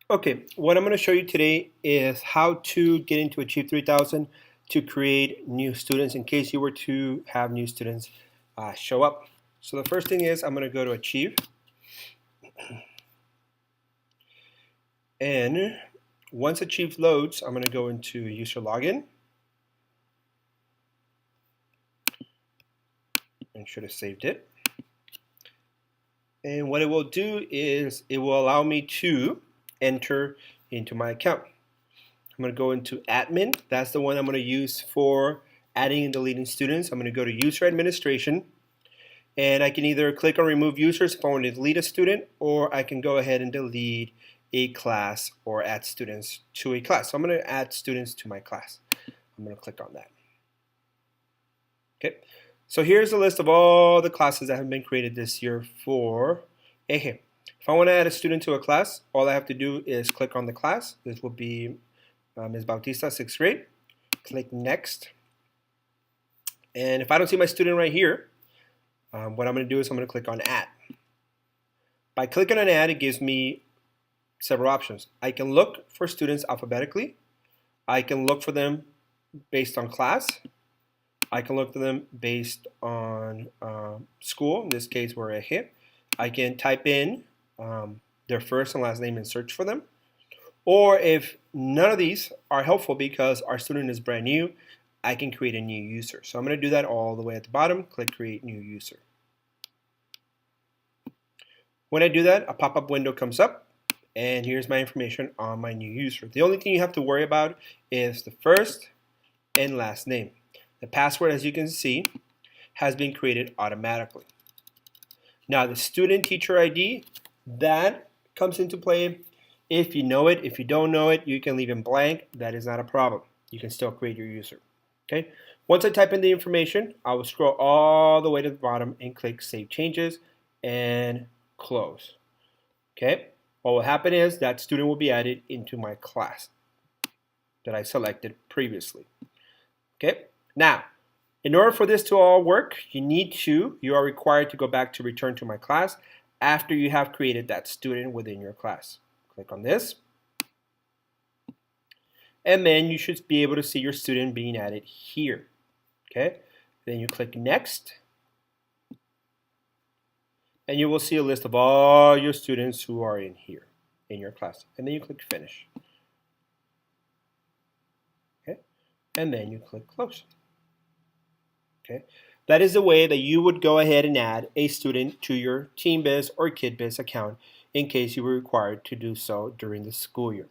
Okay, what I'm going to show you today is how to get into Achieve 3000 to create new students in case you were to have new students show up. So the first thing is I'm going to go to Achieve, and once Achieve loads, I'm going to go into user login and should have saved it. And what it will do is it will allow me to enter into my account. I'm going to go into admin. That's the one I'm going to use for adding and deleting students. I'm going to go to user administration, and I can either click on remove users if I want to delete a student, or I can go ahead and delete a class or add students to a class. So I'm going to add students to my class. I'm going to click on that. Okay, so here's a list of all the classes that have been created this year for Eje. If I want to add a student to a class, all I have to do is click on the class. This will be Ms. Bautista, 6th grade. Click next. And if I don't see my student right here, what I'm going to do is I'm going to click on add. By clicking on add, it gives me several options. I can look for students alphabetically. I can look for them based on class. I can look for them based on school. In this case, we're Eje. I can type in their first and last name and search for them. Or if none of these are helpful because our student is brand new, I can create a new user. So I'm going to do that all the way at the bottom. Click create new user. When I do that, a pop-up window comes up, and here's my information on my new user. The only thing you have to worry about is the first and last name. The password, as you can see, has been created automatically. Now the student teacher ID, that comes into play if you know it. If you don't know it, you can leave it blank. That is not a problem. You can still create your user. Okay. Once I type in the information, I will scroll all the way to the bottom and click Save Changes and close. Okay. What will happen is that student will be added into my class that I selected previously. Okay. Now, in order for this to all work, you are required to go back to return to my class after you have created that student within your class. Click on this, and then you should be able to see your student being added here. Okay, then you click next, and you will see a list of all your students who are in here in your class, and then you click finish. Okay, and then you click close. Okay, that is the way that you would go ahead and add a student to your TeamBiz or KidBiz account in case you were required to do so during the school year.